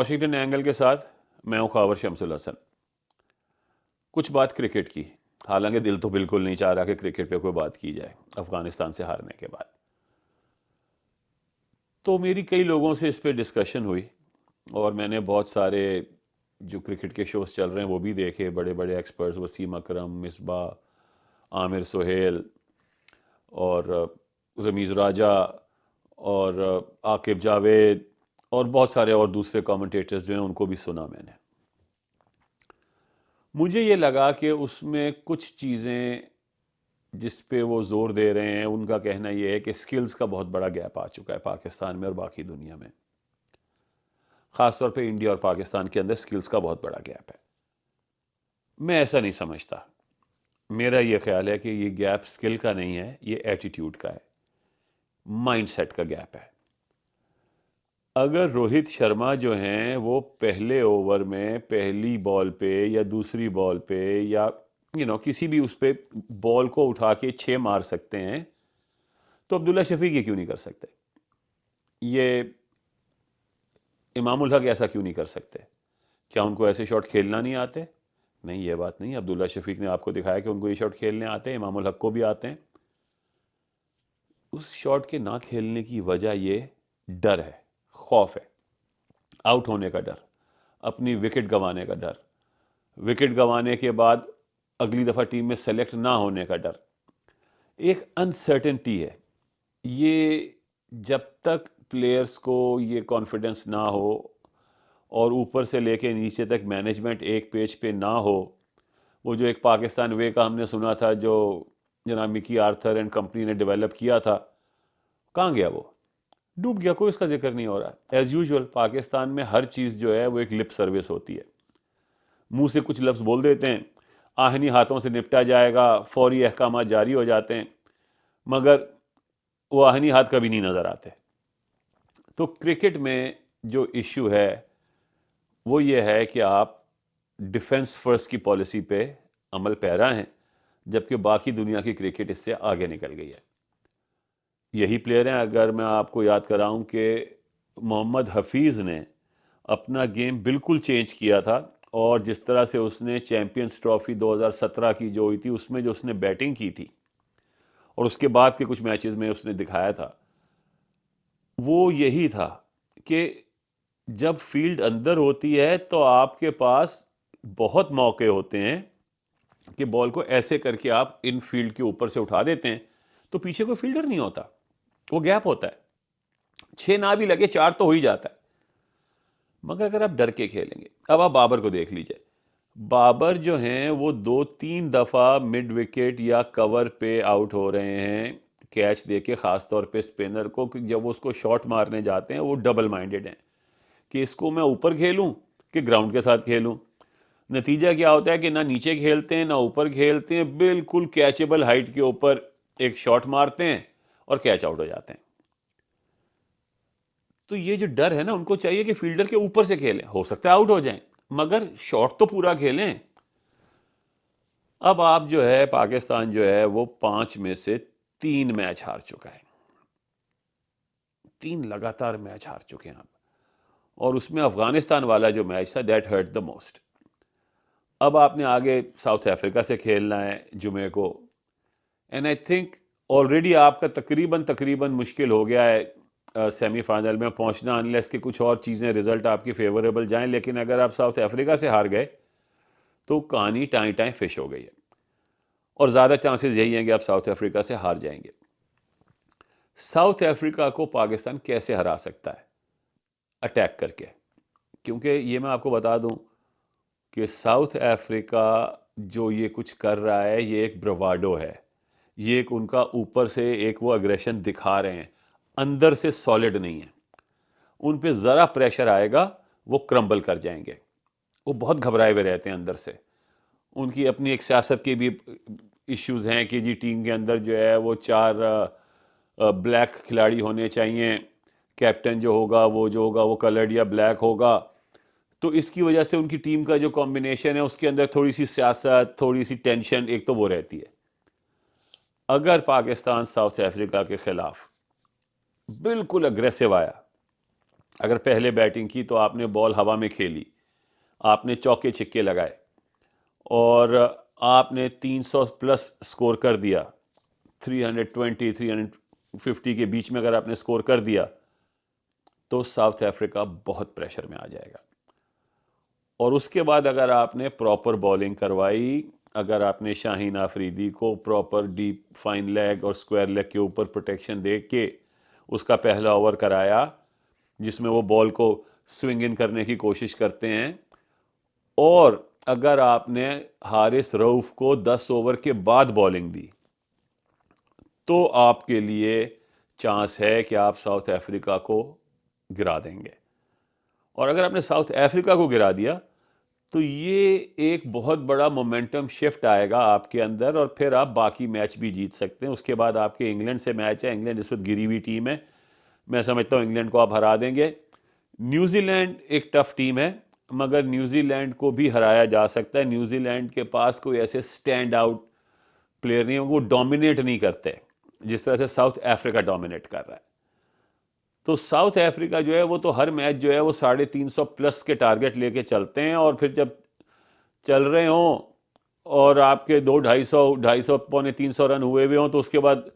Washington angle کے ساتھ میں ہوں خاور شمس الحسن. کچھ بات کرکٹ کی، حالانکہ دل تو بالکل نہیں چاہ رہا کہ کرکٹ پہ کوئی بات کی جائے افغانستان سے ہارنے کے بعد. تو میری کئی لوگوں سے اس پہ ڈسکشن ہوئی، اور میں نے بہت سارے جو کرکٹ کے شوز چل رہے ہیں وہ بھی دیکھے. بڑے بڑے ایکسپرٹس وسیم اکرم، مصباح، عامر سہیل اور رمیز راجہ اور عاقب جاوید اور بہت سارے اور دوسرے کامنٹیٹرز جو ہیں ان کو بھی سنا میں نے. مجھے یہ لگا کہ اس میں کچھ چیزیں جس پہ وہ زور دے رہے ہیں، ان کا کہنا یہ ہے کہ سکلز کا بہت بڑا گیپ آ چکا ہے پاکستان میں اور باقی دنیا میں. خاص طور پہ انڈیا اور پاکستان کے اندر سکلز کا بہت بڑا گیپ ہے. میں ایسا نہیں سمجھتا. میرا یہ خیال ہے کہ یہ گیپ سکل کا نہیں ہے، یہ ایٹیٹیوڈ کا ہے، مائنڈ سیٹ کا گیپ ہے. اگر روہت شرما جو ہیں وہ پہلے اوور میں پہلی بال پہ یا دوسری بال پہ یا کسی بھی اس پہ بال کو اٹھا کے 6 مار سکتے ہیں، تو عبداللہ شفیق یہ کیوں نہیں کر سکتے؟ یہ امام الحق ایسا کیوں نہیں کر سکتے؟ کیا ان کو ایسے شاٹ کھیلنا نہیں آتے؟ نہیں، یہ بات نہیں. عبداللہ شفیق نے آپ کو دکھایا کہ ان کو یہ شاٹ کھیلنے آتے ہیں، امام الحق کو بھی آتے ہیں. اس شاٹ کے نہ کھیلنے کی وجہ یہ ڈر ہے، خوف ہے، آؤٹ ہونے کا ڈر، اپنی وکٹ گنوانے کا ڈر، وکٹ گنوانے کے بعد اگلی دفعہ ٹیم میں سلیکٹ نہ ہونے کا ڈر. ایک انسرٹنٹی ہے. یہ جب تک پلیئرز کو یہ کانفیڈنس نہ ہو اور اوپر سے لے کے نیچے تک مینجمنٹ ایک پیج پہ نہ ہو، وہ جو ایک پاکستان وے کا ہم نے سنا تھا جو جناب مکی آرتھر اینڈ کمپنی نے ڈیولپ کیا تھا، کہاں گیا؟ وہ ڈوب گیا. کوئی اس کا ذکر نہیں ہو رہا. ایز یوزول پاکستان میں ہر چیز جو ہے وہ ایک لپ سروس ہوتی ہے. منہ سے کچھ لفظ بول دیتے ہیں، آہنی ہاتھوں سے نپٹا جائے گا، فوری احکامات جاری ہو جاتے ہیں، مگر وہ آہنی ہاتھ کبھی نہیں نظر آتے. تو کرکٹ میں جو ایشو ہے وہ یہ ہے کہ آپ ڈیفنس فرسٹ کی پالیسی پہ عمل پیرا ہیں، جبکہ باقی دنیا کی کرکٹ اس سے آگے نکل گئی ہے. یہی پلیئر ہیں. اگر میں آپ کو یاد کراؤں کہ محمد حفیظ نے اپنا گیم بالکل چینج کیا تھا، اور جس طرح سے اس نے چیمپئنز ٹرافی 2017 کی جو ہوئی تھی اس میں جو اس نے بیٹنگ کی تھی اور اس کے بعد کے کچھ میچز میں اس نے دکھایا تھا، وہ یہی تھا کہ جب فیلڈ اندر ہوتی ہے تو آپ کے پاس بہت موقع ہوتے ہیں کہ بال کو ایسے کر کے آپ ان فیلڈ کے اوپر سے اٹھا دیتے ہیں تو پیچھے کوئی فیلڈر نہیں ہوتا، وہ گیپ ہوتا ہے. 6 نہ بھی لگے 4 تو ہو ہی جاتا ہے. مگر اگر آپ ڈر کے کھیلیں گے، اب آپ بابر کو دیکھ لیجئے. بابر جو ہیں وہ 2-3 دفعہ مڈ وکٹ یا کور پہ آؤٹ ہو رہے ہیں کیچ دے کے، خاص طور پہ اسپنر کو. جب وہ اس کو شاٹ مارنے جاتے ہیں وہ ڈبل مائنڈڈ ہیں کہ اس کو میں اوپر کھیلوں کہ گراؤنڈ کے ساتھ کھیلوں. نتیجہ کیا ہوتا ہے کہ نہ نیچے کھیلتے ہیں نہ اوپر کھیلتے ہیں، بالکل کیچیبل ہائٹ کے اوپر ایک شاٹ مارتے ہیں اور کیچ آؤٹ ہو جاتے ہیں. تو یہ جو ڈر ہے نا، ان کو چاہیے کہ فیلڈر کے اوپر سے کھیلیں، ہو سکتا ہے آؤٹ ہو جائیں مگر شاٹ تو پورا کھیلیں. اب آپ جو ہے پاکستان جو ہے وہ 5 میں سے 3 میچ ہار چکا ہے. 3 لگاتار میچ ہار چکے ہیں آپ. اور اس میں افغانستان والا جو میچ تھا دیٹ ہرٹ دا موسٹ. اب آپ نے آگے ساؤتھ افریقہ سے کھیلنا ہے جمعے کو، اینڈ آئی تھنک آلریڈی آپ کا تقریباً مشکل ہو گیا ہے سیمی فائنل میں پہنچنا، انلیس کہ کچھ اور چیزیں رزلٹ آپ کی فیوریبل جائیں. لیکن اگر آپ ساؤتھ افریقہ سے ہار گئے تو کہانی ٹائیں فش ہو گئی ہے، اور زیادہ چانسز یہی ہیں کہ آپ ساؤتھ افریقہ سے ہار جائیں گے. ساؤتھ افریقہ کو پاکستان کیسے ہرا سکتا ہے؟ اٹیک کر کے. کیونکہ یہ میں آپ کو بتا دوں کہ ساؤتھ افریقہ جو یہ کچھ کر رہا ہے یہ ایک برواڈو ہے. یہ ایک ان کا اوپر سے ایک وہ اگریشن دکھا رہے ہیں، اندر سے سالڈ نہیں ہے. ان پہ ذرا پریشر آئے گا وہ کرمبل کر جائیں گے. وہ بہت گھبرائے ہوئے رہتے ہیں اندر سے. ان کی اپنی ایک سیاست کے بھی ایشوز ہیں کہ جی ٹیم کے اندر جو ہے وہ 4 بلیک کھلاڑی ہونے چاہیے، کیپٹن جو ہوگا وہ کلرڈ یا بلیک ہوگا. تو اس کی وجہ سے ان کی ٹیم کا جو کمبینیشن ہے اس کے اندر تھوڑی سی سیاست، تھوڑی سی ٹینشن ایک تو وہ رہتی ہے. اگر پاکستان ساؤتھ افریقہ کے خلاف بالکل اگریسو آیا اگر پہلے بیٹنگ کی تو آپ نے بال ہوا میں کھیلی، آپ نے چوکے چھکے لگائے اور آپ نے 300 پلس سکور کر دیا، 320 350 کے بیچ میں اگر آپ نے سکور کر دیا تو ساؤتھ افریقہ بہت پریشر میں آ جائے گا. اور اس کے بعد اگر آپ نے پراپر بولنگ کروائی، اگر آپ نے شاہین آفریدی کو پراپر ڈیپ فائن لیگ اور سکوائر لیگ کے اوپر پروٹیکشن دے کے اس کا پہلا اوور کرایا جس میں وہ بال کو سوئنگ ان کرنے کی کوشش کرتے ہیں، اور اگر آپ نے حارث رؤف کو 10 اوور کے بعد بولنگ دی تو آپ کے لیے چانس ہے کہ آپ ساؤتھ افریقہ کو گرا دیں گے. اور اگر آپ نے ساؤتھ افریقہ کو گرا دیا تو یہ ایک بہت بڑا مومنٹم شفٹ آئے گا آپ کے اندر، اور پھر آپ باقی میچ بھی جیت سکتے ہیں. اس کے بعد آپ کے انگلینڈ سے میچ ہے، انگلینڈ اس وقت گری ہوئی ٹیم ہے، میں سمجھتا ہوں انگلینڈ کو آپ ہرا دیں گے. نیوزی لینڈ ایک ٹف ٹیم ہے مگر نیوزی لینڈ کو بھی ہرایا جا سکتا ہے. نیوزی لینڈ کے پاس کوئی ایسے سٹینڈ آؤٹ پلیئر نہیں ہے، وہ ڈومینیٹ نہیں کرتے جس طرح سے ساؤتھ افریقہ ڈومینیٹ کر رہا ہے. تو ساؤتھ افریقہ جو ہے وہ تو ہر میچ جو ہے وہ 350 پلس کے ٹارگٹ لے کے چلتے ہیں، اور پھر جب چل رہے ہوں اور آپ کے 250 پونے 300 رن ہوئے ہوئے ہوں تو اس کے بعد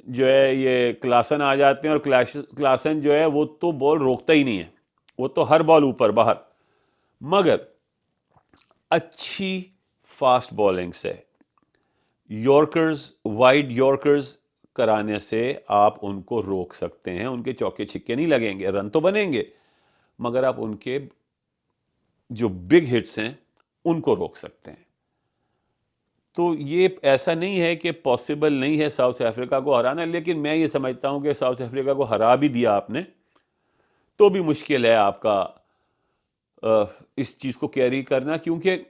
جو ہے یہ کلاسن آ جاتے ہیں، اور کلاسن جو ہے وہ تو بال روکتا ہی نہیں ہے، وہ تو ہر بال اوپر باہر. مگر اچھی فاسٹ بولنگ سے یارکرز، وائڈ یارکرز کرانے سے آپ ان کو روک سکتے ہیں. ان کے چوکے چھکے نہیں لگیں گے، رن تو بنیں گے مگر آپ ان کے جو بگ ہٹس ہیں ان کو روک سکتے ہیں. تو یہ ایسا نہیں ہے کہ پاسبل نہیں ہے ساؤتھ افریقہ کو ہرانا، لیکن میں یہ سمجھتا ہوں کہ ساؤتھ افریقہ کو ہرا بھی دیا آپ نے تو بھی مشکل ہے آپ کا اس چیز کو کیری کرنا. کیونکہ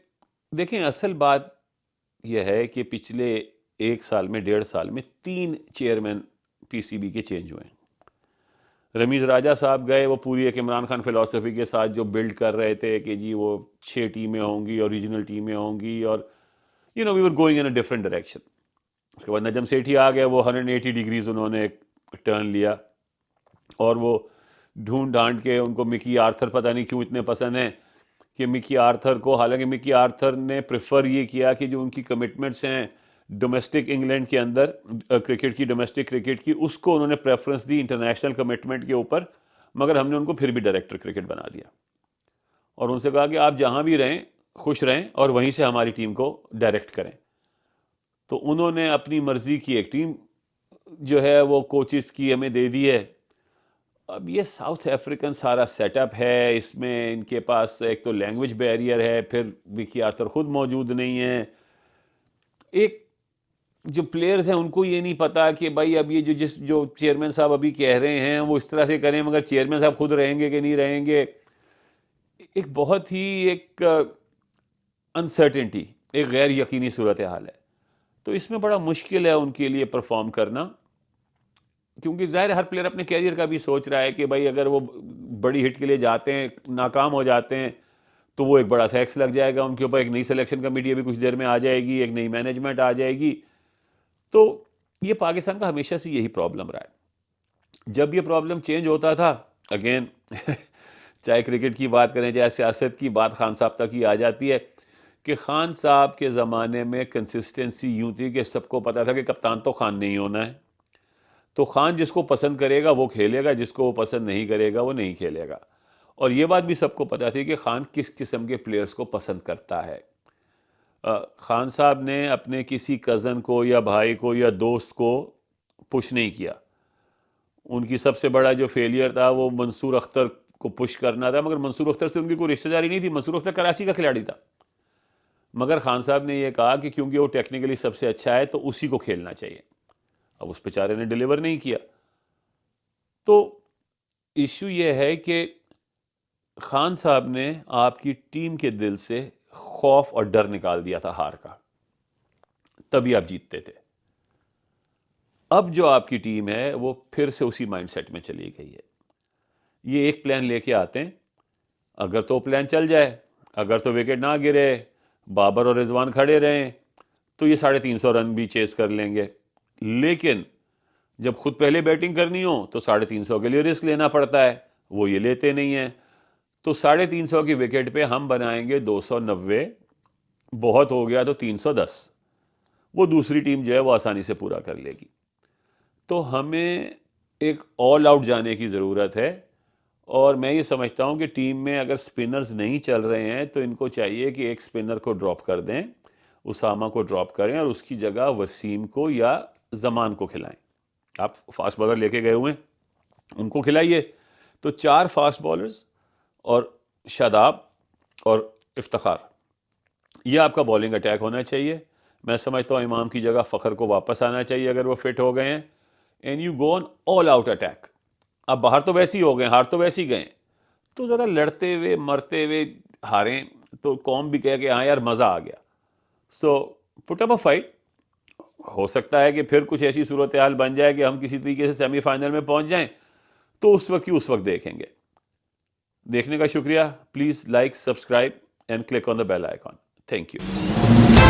دیکھیں اصل بات یہ ہے کہ پچھلے 1 سال میں 1.5 سال میں 3 چیئرمین پی سی بی کے چینج ہوئے ہیں. رمیز راجہ صاحب گئے، وہ پوری ایک عمران خان فلسفی کے ساتھ جو بلڈ کر رہے تھے کہ جی وہ 6 ٹیمیں ہوں گی اور ریجنل ٹیمیں ہوں گی، اور we were going in a different direction. اس کے بعد نجم سیٹھی آ گئے، وہ 180 ڈگریز انہوں نے ایک ٹرن لیا، اور وہ ڈھونڈ ڈھانڈ کے ان کو مکی آرتھر پتہ نہیں کیوں اتنے پسند ہیں کہ مکی آرتھر کو، حالانکہ مکی آرتھر نے پریفر یہ کیا کہ جو ان کی کمٹمنٹس ہیں ڈومیسٹک انگلینڈ کے اندر کرکٹ کی، ڈومیسٹک کرکٹ کی، اس کو انہوں نے پریفرنس دی انٹرنیشنل کمٹمنٹ کے اوپر. مگر ہم نے ان کو پھر بھی ڈائریکٹر کرکٹ بنا دیا اور ان سے کہا کہ آپ جہاں بھی رہیں خوش رہیں اور وہیں سے ہماری ٹیم کو ڈائریکٹ کریں. تو انہوں نے اپنی مرضی کی ایک ٹیم جو ہے وہ کوچز کی ہمیں دے دی ہے. اب یہ ساؤتھ افریقن سارا سیٹ اپ ہے، اس میں ان کے پاس ایک تو لینگویج بیریئر ہے، پھر وکی آرتھر خود موجود نہیں ہے. ایک جو پلیئرز ہیں ان کو یہ نہیں پتا کہ بھائی اب یہ جو چیئرمین صاحب ابھی کہہ رہے ہیں وہ اس طرح سے کریں، مگر چیئرمین صاحب خود رہیں گے کہ نہیں رہیں گے. ایک بہت ہی ایک انسرٹنٹی، ایک غیر یقینی صورتحال ہے. تو اس میں بڑا مشکل ہے ان کے لیے پرفارم کرنا، کیونکہ ظاہر ہر پلیئر اپنے کیریئر کا بھی سوچ رہا ہے کہ بھائی اگر وہ بڑی ہٹ کے لیے جاتے ہیں، ناکام ہو جاتے ہیں تو وہ ایک بڑا سیکس لگ جائے گا ان کے اوپر. ایک نئی سلیکشن کمیٹی ابھی کچھ دیر میں آ جائے گی، ایک نئی مینجمنٹ آ جائے گی. تو یہ پاکستان کا ہمیشہ سے یہی پرابلم رہا ہے. جب یہ پرابلم چینج ہوتا تھا اگین چاہے کرکٹ کی بات کریں چاہے سیاست کی بات خان صاحب تک ہی آ جاتی ہے کہ خان صاحب کے زمانے میں کنسسٹنسی یوں تھی کہ سب کو پتا تھا کہ کپتان تو خان نہیں ہونا ہے، تو خان جس کو پسند کرے گا وہ کھیلے گا، جس کو وہ پسند نہیں کرے گا وہ نہیں کھیلے گا. اور یہ بات بھی سب کو پتا تھی کہ خان کس قسم کے پلیئرز کو پسند کرتا ہے. خان صاحب نے اپنے کسی کزن کو یا بھائی کو یا دوست کو پش نہیں کیا. ان کی سب سے بڑا جو فیلئر تھا وہ منصور اختر کو پش کرنا تھا، مگر منصور اختر سے ان کی کوئی رشتہ داری نہیں تھی. منصور اختر کراچی کا کھلاڑی تھا، مگر خان صاحب نے یہ کہا کہ کیونکہ وہ ٹیکنیکلی سب سے اچھا ہے تو اسی کو کھیلنا چاہیے. اب اس بیچارے نے ڈیلیور نہیں کیا. تو ایشو یہ ہے کہ خان صاحب نے آپ کی ٹیم کے دل سے خوف اور ڈر نکال دیا تھا ہار کا، تبھی آپ جیتتے تھے. اب جو آپ کی ٹیم ہے وہ پھر سے اسی مائنڈ سیٹ میں چلی گئی ہے. یہ ایک پلان لے کے آتے ہیں، اگر تو پلان چل جائے، اگر تو وکٹ نہ گرے، بابر اور رضوان کھڑے رہیں تو یہ 350 رن بھی چیز کر لیں گے. لیکن جب خود پہلے بیٹنگ کرنی ہو تو 350 کے لیے رسک لینا پڑتا ہے. وہ یہ لیتے نہیں ہیں. تو 350 کی وکٹ پہ ہم بنائیں گے 290, بہت ہو گیا تو 310, وہ دوسری ٹیم جو ہے وہ آسانی سے پورا کر لے گی. تو ہمیں ایک آل آؤٹ جانے کی ضرورت ہے, اور میں یہ سمجھتا ہوں کہ ٹیم میں اگر سپنرز نہیں چل رہے ہیں تو ان کو چاہیے کہ ایک سپنر کو ڈراپ کر دیں, اسامہ کو ڈراپ کریں اور اس کی جگہ وسیم کو یا زمان کو کھلائیں. آپ فاسٹ بالر لے کے گئے ہوئے ہیں, ان کو کھلائیے. تو 4 فاسٹ بالرز اور شاداب اور افتخار, یہ آپ کا بالنگ اٹیک ہونا چاہیے. میں سمجھتا ہوں امام کی جگہ فخر کو واپس آنا چاہیے اگر وہ فٹ ہو گئے ہیں. And you go on all out attack. اب باہر تو ویسے ہی ہو گئے, ہار تو ویسے ہی گئے, تو ذرا لڑتے ہوئے مرتے ہوئے ہاریں تو قوم بھی کہے کہ ہاں یار مزہ آ گیا. سو پٹ اپ اے فائٹ. ہو سکتا ہے کہ پھر کچھ ایسی صورتحال بن جائے کہ ہم کسی طریقے سے سیمی فائنل میں پہنچ جائیں, تو اس وقت کی اس وقت دیکھیں گے. دیکھنے کا شکریہ. Please like, subscribe and click on the bell icon. Thank you.